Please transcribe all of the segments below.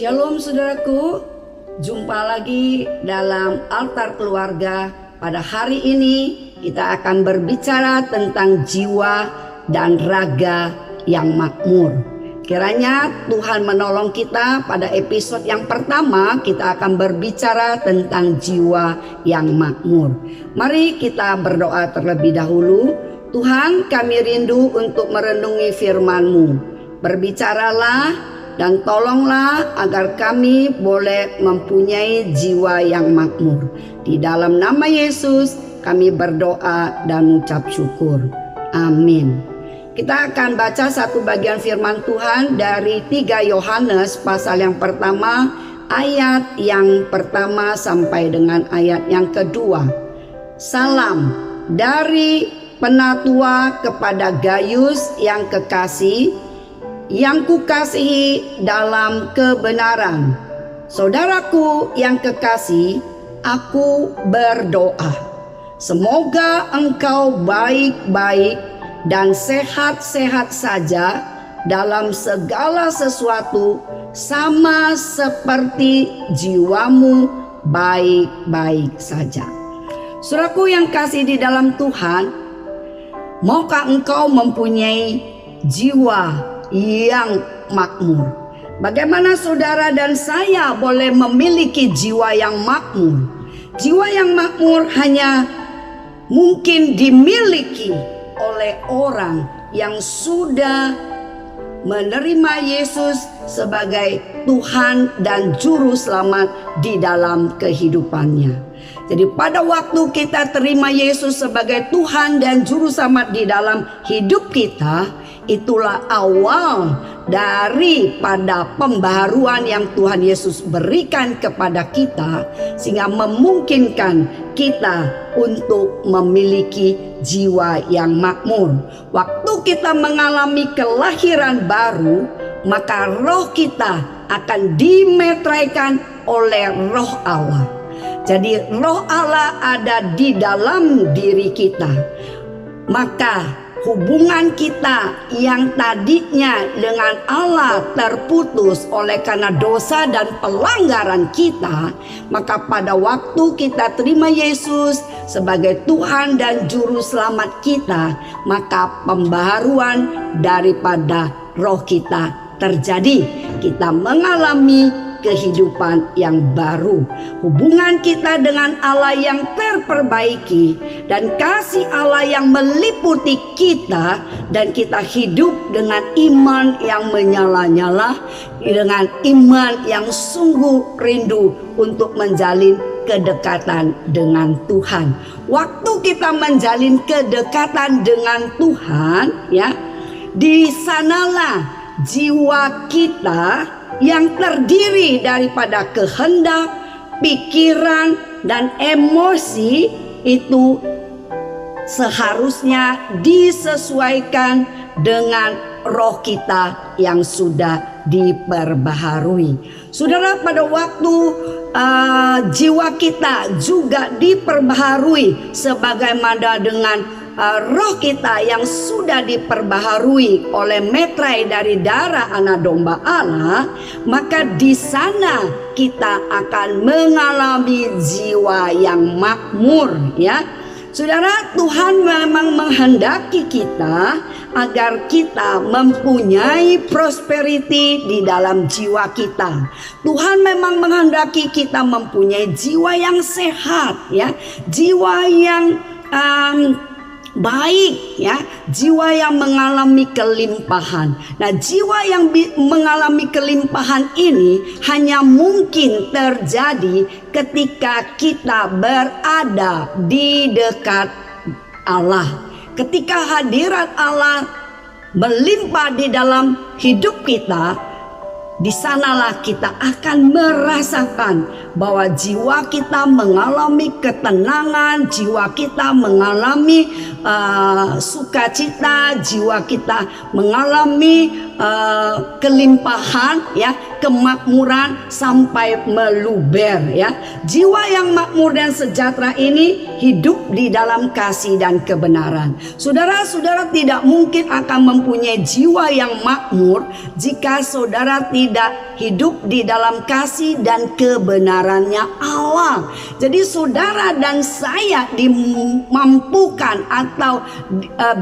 Shalom saudaraku, jumpa lagi dalam Altar Keluarga. Pada hari ini kita akan berbicara tentang jiwa dan raga yang makmur. Kiranya Tuhan menolong kita. Pada episode yang pertama kita akan berbicara tentang jiwa yang makmur. Mari kita berdoa terlebih dahulu. Tuhan, kami rindu untuk merenungi firman-Mu. Berbicaralah dan tolonglah agar kami boleh mempunyai jiwa yang makmur. Di dalam nama Yesus kami berdoa dan mengucap syukur. Amin. Kita akan baca satu bagian firman Tuhan dari 3 Yohanes pasal yang pertama, ayat yang pertama sampai dengan ayat yang kedua. Salam dari penatua kepada Gayus yang kekasih, yang kukasihi dalam kebenaran. Saudaraku yang kekasih, aku berdoa, semoga engkau baik-baik dan sehat-sehat saja dalam segala sesuatu, sama seperti jiwamu baik-baik saja. Saudaraku yang kasih di dalam Tuhan, maukah engkau mempunyai jiwa yang makmur? Bagaimana saudara dan saya boleh memiliki jiwa yang makmur? Jiwa yang makmur hanya mungkin dimiliki oleh orang yang sudah menerima Yesus sebagai Tuhan dan Juru Selamat di dalam kehidupannya. Jadi pada waktu kita terima Yesus sebagai Tuhan dan Juru Selamat di dalam hidup kita, itulah awal daripada pembaharuan yang Tuhan Yesus berikan kepada kita, sehingga memungkinkan kita untuk memiliki jiwa yang makmur. Waktu kita mengalami kelahiran baru, maka roh kita akan dimeteraikan oleh roh Allah. Jadi roh Allah ada di dalam diri kita. Maka hubungan kita yang tadinya dengan Allah terputus oleh karena dosa dan pelanggaran kita, maka pada waktu kita terima Yesus sebagai Tuhan dan Juru Selamat kita, maka pembaharuan daripada roh kita terjadi. Kita mengalami kehidupan yang baru. Hubungan kita dengan Allah yang terperbaiki dan kasih Allah yang meliputi kita, dan kita hidup dengan iman yang menyala-nyala, dengan iman yang sungguh rindu untuk menjalin kedekatan dengan Tuhan. Waktu kita menjalin kedekatan dengan Tuhan, ya, di sanalah jiwa kita yang terdiri daripada kehendak, pikiran, dan emosi itu seharusnya disesuaikan dengan roh kita yang sudah diperbaharui. Saudara, pada waktu jiwa kita juga diperbaharui sebagaimana dengan roh kita yang sudah diperbaharui oleh meterai dari darah anak domba Allah, maka di sana kita akan mengalami jiwa yang makmur, ya. Saudara, Tuhan memang menghendaki kita agar kita mempunyai prosperity di dalam jiwa kita. Tuhan memang menghendaki kita mempunyai jiwa yang sehat, ya, jiwa yang baik, ya, jiwa yang mengalami kelimpahan. Nah, jiwa yang mengalami kelimpahan ini hanya mungkin terjadi ketika kita berada di dekat Allah. Ketika hadirat Allah melimpah di dalam hidup kita, di sanalah kita akan merasakan bahwa jiwa kita mengalami ketenangan, jiwa kita mengalami sukacita, jiwa kita mengalami kelimpahan, ya. kemakmuran sampai meluber ya. Jiwa yang makmur dan sejahtera ini hidup di dalam kasih dan kebenaran. Saudara-saudara tidak mungkin akan mempunyai jiwa yang makmur jika saudara tidak hidup di dalam kasih dan kebenarannya Allah. Jadi saudara dan saya dimampukan atau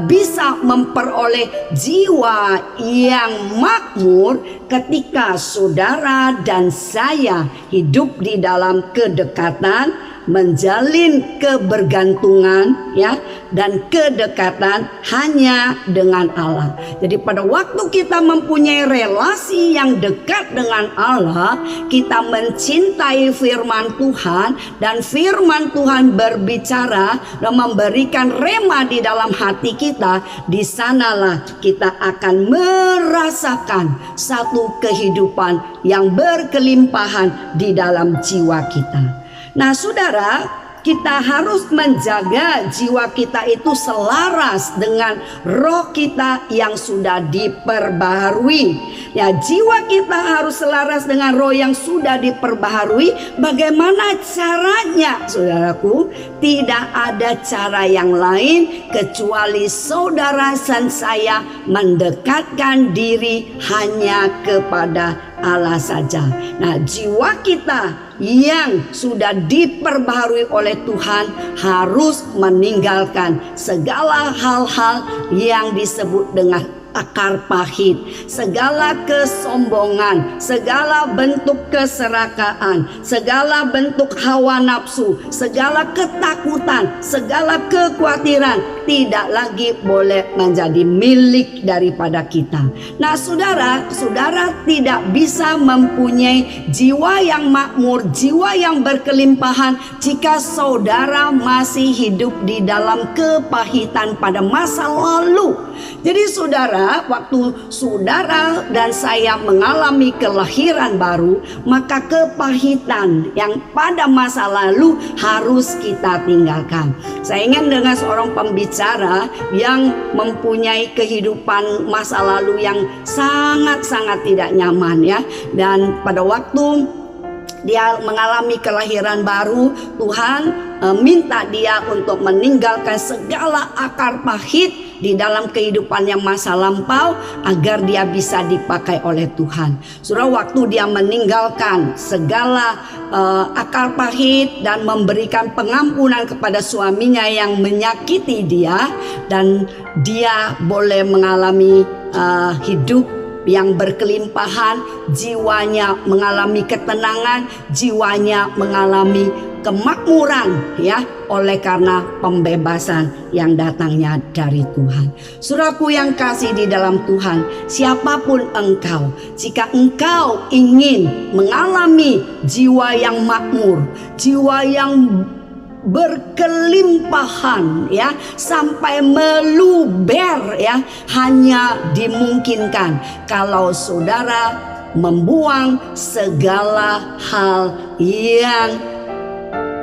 bisa memperoleh jiwa yang makmur ketika saudara dan saya hidup di dalam kedekatan, menjalin kebergantungan ya, dan kedekatan hanya dengan Allah. Jadi pada waktu kita mempunyai relasi yang dekat dengan Allah, kita mencintai firman Tuhan, dan firman Tuhan berbicara dan memberikan rema di dalam hati kita. Di sanalah kita akan merasakan satu kehidupan yang berkelimpahan di dalam jiwa kita. Nah saudara, kita harus menjaga jiwa kita itu selaras dengan roh kita yang sudah diperbaharui. Ya, jiwa kita harus selaras dengan roh yang sudah diperbaharui. Bagaimana caranya, saudaraku? Tidak ada cara yang lain kecuali saudara dan saya mendekatkan diri hanya kepada Allah saja. Nah, jiwa kita yang sudah diperbaharui oleh Tuhan harus meninggalkan segala hal-hal yang disebut dengan akar pahit, segala kesombongan, segala bentuk keserakaan, segala bentuk hawa nafsu, segala ketakutan, segala kekhawatiran tidak lagi boleh menjadi milik daripada kita. Nah saudara tidak bisa mempunyai jiwa yang makmur, jiwa yang berkelimpahan jika saudara masih hidup di dalam kepahitan pada masa lalu. Jadi saudara, waktu saudara dan saya mengalami kelahiran baru, maka kepahitan yang pada masa lalu harus kita tinggalkan. Saya ingin dengan seorang pembicara yang mempunyai kehidupan masa lalu yang sangat-sangat tidak nyaman ya. Dan pada waktu dia mengalami kelahiran baru, Tuhan minta dia untuk meninggalkan segala akar pahit di dalam kehidupan yang masa lampau agar dia bisa dipakai oleh Tuhan. Saudara, waktu dia meninggalkan segala akar pahit dan memberikan pengampunan kepada suaminya yang menyakiti dia, dan dia boleh mengalami hidup yang berkelimpahan, jiwanya mengalami ketenangan, jiwanya mengalami kemakmuran ya, oleh karena pembebasan yang datangnya dari Tuhan. Saudaraku yang kasih di dalam Tuhan, siapapun engkau, jika engkau ingin mengalami jiwa yang makmur, jiwa yang berkelimpahan ya, sampai meluber ya, hanya dimungkinkan kalau saudara membuang segala hal yang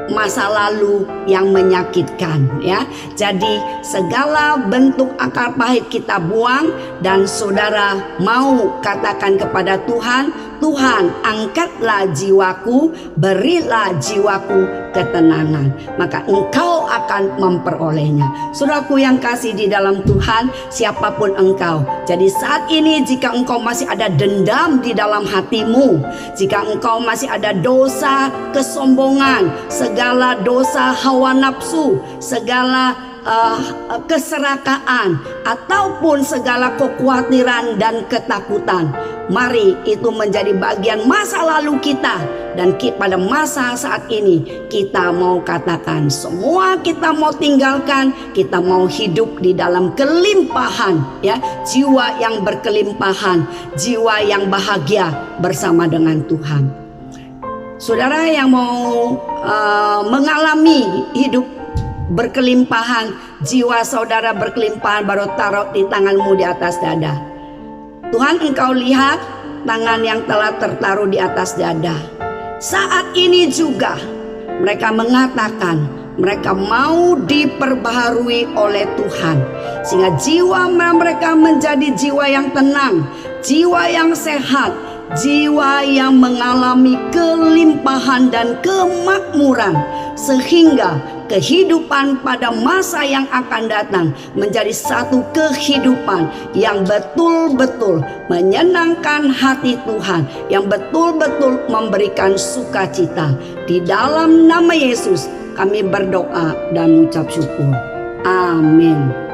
masa lalu yang menyakitkan ya. Jadi segala bentuk akar pahit kita buang, dan saudara mau katakan kepada Tuhan, Tuhan angkatlah jiwaku, berilah jiwaku ketenangan, maka engkau akan memperolehnya. Saudaraku yang kasih di dalam Tuhan, siapapun engkau, jadi saat ini jika engkau masih ada dendam di dalam hatimu, jika engkau masih ada dosa kesombongan, segala dosa hawa nafsu, segala keserakaan, ataupun segala kekhawatiran dan ketakutan, mari itu menjadi bagian masa lalu kita. Dan pada masa saat ini kita mau katakan, semua kita mau tinggalkan, kita mau hidup di dalam kelimpahan ya, jiwa yang berkelimpahan, jiwa yang bahagia bersama dengan Tuhan. Saudara yang mau mengalami hidup berkelimpahan, jiwa saudara berkelimpahan, baru taruh di tanganmu di atas dada. Tuhan, engkau lihat tangan yang telah tertaruh di atas dada. Saat ini juga mereka mengatakan mereka mau diperbaharui oleh Tuhan, sehingga jiwa mereka menjadi jiwa yang tenang, jiwa yang sehat, jiwa yang mengalami kelimpahan dan kemakmuran, sehingga kehidupan pada masa yang akan datang menjadi satu kehidupan yang betul-betul menyenangkan hati Tuhan, yang betul-betul memberikan sukacita. Di dalam nama Yesus kami berdoa dan mengucap syukur. Amin.